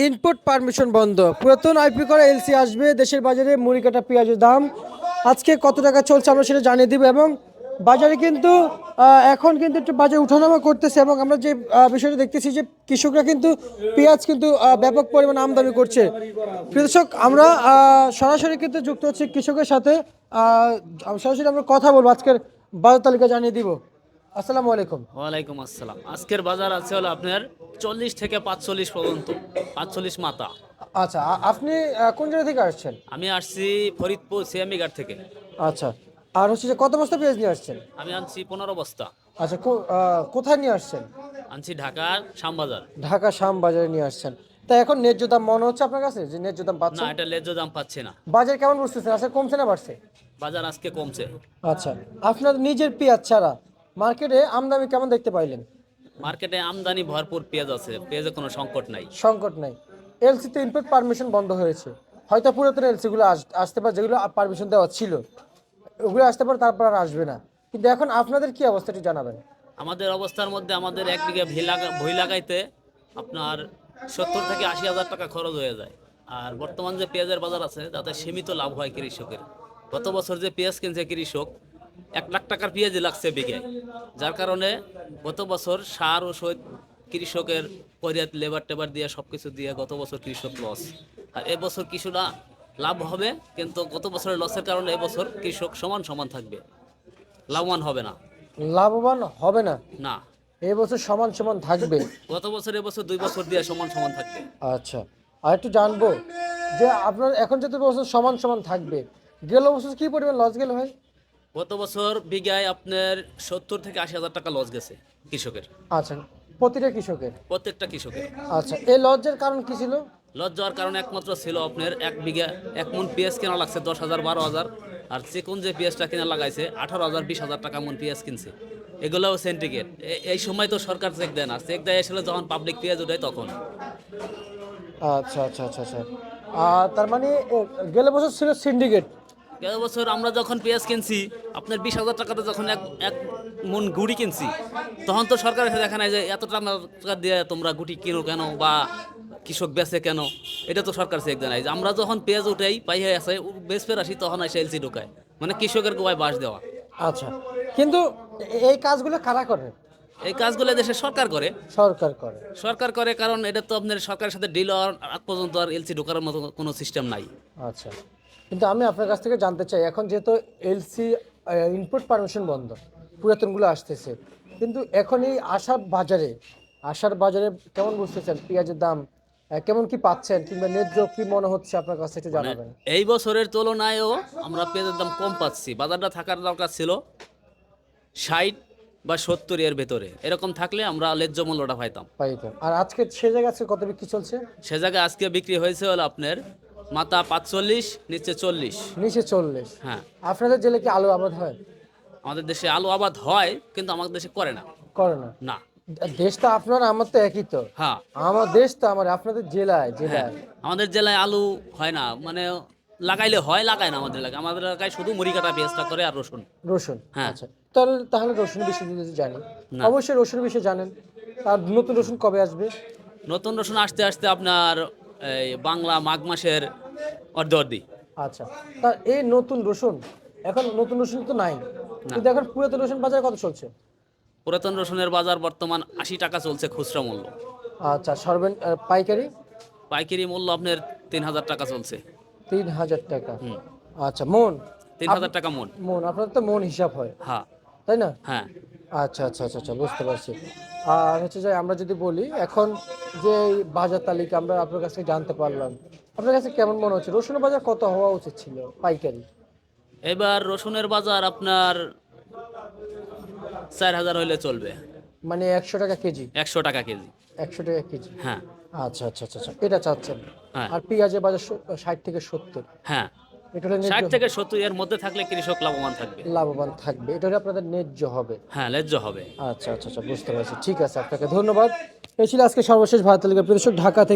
Input permission বন্ধ, পুরাতন IP করা এলসি আসবে দেশের বাজারে। মুড়ি কাটা পেঁয়াজের দাম আজকে কত টাকা চলছে আমরা সেটা জানিয়ে দিব। এবং বাজারে কিন্তু এখন কিন্তু একটু বাজার উঠানামা করতেছে, এবং আমরা যে বিষয়টা দেখতেছি যে কৃষকরা কিন্তু পেঁয়াজ কিন্তু ব্যাপক পরিমাণে আমদানি করছে। কৃষক আমরা সরাসরি কিন্তু যুক্ত হচ্ছে কৃষকের সাথে। সরাসরি আমরা কথা বলবো, আজকের বাজার তালিকা জানিয়ে দিব। আসসালামু আলাইকুম। ওয়ালাইকুম আসসালাম। আজকের বাজার আছে হলো আপনার 40 থেকে 45 পর্যন্ত, 45 মাথা। আচ্ছা, আপনি কোন জায়গা থেকে আসছেন? আমি আসছি ফরিদপুর সিএমবি ঘাট থেকে। আচ্ছা, আর হচ্ছে যে কত বস্তা পেঁয়াজ নিয়ে আসছেন? আমি আনছি 15 বস্তা। আচ্ছা, কোথায় নিয়ে আসছেন? আনছি ঢাকার শ্যামবাজার। ঢাকা শাম বাজারে নিয়ে আসছেন। তা এখন ন্যায্য দাম মনে হচ্ছে আপনার কাছে যে ন্যায্য দাম না, পাচ্ছেন? এটা ন্যায্য দাম পাচ্ছি না। বাজার কেমন বুঝতেছেন, আসলে কমছে না বাড়ছে? বাজার আজকে কমছে। আচ্ছা, আপনার নিজের পেঁয়াজ ছাড়া মার্কেটে আমদানি কেমন দেখতে পাইলেন? মার্কেটে আমদানি ভরপুর পেঁয়াজ আছে, পেঁয়াজে কোনো সংকট নাই। সংকট নাই। এলসি তে ইনপুট পারমিশন বন্ধ হয়েছে, হয়তো পুরাতন এলসি গুলো আসতে পারে, যেগুলো পারমিশন দেওয়া ছিল ওগুলো আসতে পারে, তারপর আর আসবে না। কিন্তু এখন আপনাদের কি অবস্থা একটু জানাবেন। আমাদের অবস্থার মধ্যে আমাদের 1 বিঘা ভুঁই লাগাইতে আপনার 70 থেকে 80 হাজার টাকা খরচ হয়ে যায়। আর বর্তমান যে পেঁয়াজের বাজার আছে তাতে সীমিত লাভ হয় কৃষকের। গত বছর যে পেঁয়াজ কিনছে কৃষক 1 লাখ টাকার পেঁয়াজই লাগছে বিঘায়, যার কারণে গত বছর সার ওষুধ কৃষকের পরিয়াত লেবার টেবার দিয়ে সব কিছু দিয়ে গত বছর কৃষক লস। আর এবছর কিছুটা লাভ হবে, কিন্তু গত বছরের লসের কারণে এবছর কৃষক সমান সমান থাকবে, লাভবান হবে না। লাভবান হবে না, না, এই বছর সমান সমান থাকবে। গত বছর এবছর 2 বছর দিয়ে সমান সমান থাকবে। আচ্ছা, আর একটু জানবো যে আপনার এখন যত বছর সমান সমান থাকবে, গেল বছর কি পরিমাণ লস গেল ভাই? গত বছর বিঘায় আপনার 70 থেকে 80 হাজার টাকা লস গেছে কৃষকের, আচ্ছা, প্রতিটা কৃষকের। প্রত্যেকটা কৃষকের। আচ্ছা, এই লসের কারণ কি ছিল? লস যাওয়ার কারণ একমাত্র ছিল আপনার 1 বিঘা 1 মন পেঁয়াজ কেনা লাগছে 10,000 12,000, আর চিকন যে পেঁয়াজটা কিনা লাগাইছে 18,000 20,000 টাকা মন পেঁয়াজ কিনছে। এগুলোও সিন্ডিকেট। এই সময় তো সরকার চেক দেয় না, চেক দেয় আসলে যখন পাবলিক পেঁয়াজ ওঠায় তখন। আচ্ছা আচ্ছা আচ্ছা আচ্ছা, তার মানে গেল বছর ছিল সিন্ডিকেট। গত বছর আমরা যখন পেঁয়াজ কিনছি আপনার 20,000 টাকাতে যখন এক এক মন গুড়ি কিনছি, তখন তো সরকার এসে দেখা নাই যে এত টাকা দিয়ে তোমরা গুটি কিনো কেন বা কৃষক বেচে কেন। এটা তো সরকার চেক দেয় নাই। যে আমরা যখন পেঁয়াজ উঠাই পাই হয়ে আছে বেচপের আসি, তখন এসে এলসি ঢুকায়, মানে কৃষকের গোয়ায় বাস দেওয়া। আচ্ছা, কিন্তু এই কাজগুলো কারা করে? এই কাজগুলো দেশের সরকার করে। সরকার করে। সরকার করে কারণ এটা তো আপনার সরকারের সাথে ডিল হওয়ার আগ পর্যন্ত আর এলসি ঢোকার মতো কোনো সিস্টেম নাই। আচ্ছা, কিন্তু আমি আপনার কাছ থেকে জানতে চাই, এখন যেহেতু এলসি ইনপুট পারমিশন বন্ধ, পুরাতনগুলো আসতেছে, কিন্তু এখন এই আসার বাজারে কেমন বুঝতেছেন পেঁয়াজের দাম? কেমন কি পাচ্ছেন, কিংবা ন্যায্য কি মনে হচ্ছে আপনার কাছে একটু মানে জানাবেন। এই বছরের তুলনায়ও আমরা পেঁয়াজের দাম কম পাচ্ছি। বাজারটা থাকার দরকার ছিল 60 বা 70 এর ভেতরে, এরকম থাকলে আমরা ন্যায্য মূল্যটা পাইতাম। পাইতেন। আর আজকে সে জায়গায় আজকে কত বিক্রি চলছে? সে জায়গায় আজকে বিক্রি হয়েছে হলো আপনার মাথা 45, নিচে 40। নিচে 40। হ্যাঁ, আপনাদের জেলে কি আলু আবাদ হয়? আমাদের দেশে আলু আবাদ হয়, কিন্তু আমাদের দেশে করে না। করে না? না। দেশটা আপনার আমার তো একই তো। হ্যাঁ আমার দেশ তো আমার, আপনাদের জেলায় হ্যাঁ, জেলায়। আমাদের জেলায় আলু হয় না, মানে লাগাইলে হয়, লাগায় না আমাদের এলাকায়। আমাদের এলাকায় শুধু মুড়ি কাটা পেঁয়াজটা করে আর রসুন। রসুন। হ্যাঁ। আচ্ছা, তাহলে রসুন বিষয়ে যদি জানি, না। অবশ্যই রসুন বিষয়ে জানেন। আর নতুন রসুন কবে আসবে? নতুন রসুন আসতে আসতে আপনার এই বাংলা মাঘ মাসের অর্ধি। আচ্ছা, তা এই নতুন রসুন, এখন নতুন রসুন তো নাই, কিন্তু এখন পুরাতন রসুন বাজারে কত চলছে? পুরাতন রসুনের বাজার বর্তমান 80 টাকা চলছে খুচরা মূল্য। আচ্ছা, পাইকারি? পাইকারি মূল্য আপনার 3,000 টাকা চলছে। 3,000 টাকা। হুম, আচ্ছা, মন? 3,000 টাকা মন। মন, আপনার তো মন হিসাব হয়, হ্যাঁ তাই না? হ্যাঁ। আচ্ছা আচ্ছা আচ্ছা আচ্ছা, বুঝতে পারছি। আর হচ্ছে যে আমরা যদি বলি, এখন যে এই বাজার তালিকা আমরা আপনার কাছ থেকে জানতে পারলাম, আপনার কাছে কেমন মনে হচ্ছে রসুনের বাজার কত হওয়া উচিত ছিল পাইকারি? এবার রসুনের বাজার আপনার 4,000 হইলে চলবে। মানে 100 টাকা কেজি? 100 টাকা কেজি। 100 টাকা কেজি। হ্যাঁ আচ্ছা আচ্ছা আচ্ছা আচ্ছা, এটা চাচ্ছেন। হ্যাঁ আর পেঁয়াজের বাজার 60 থেকে 70, হ্যাঁ। এটা হলে 60 ন্যায্য, থেকে 70 এর মধ্যে থাকলে কৃষক লাভবান থাকবে। লাভবান থাকবে, এটা হলে আপনাদের ন্যায্য হবে। হ্যাঁ, ন্যায্য হবে। আচ্ছা আচ্ছা আচ্ছা, বুঝতে পারছি। ঠিক আছে, আপনাকে ধন্যবাদ। এই ছিল আজকে সর্বশেষ ভারত তালিকা প্রদর্শক ঢাকা থেকে।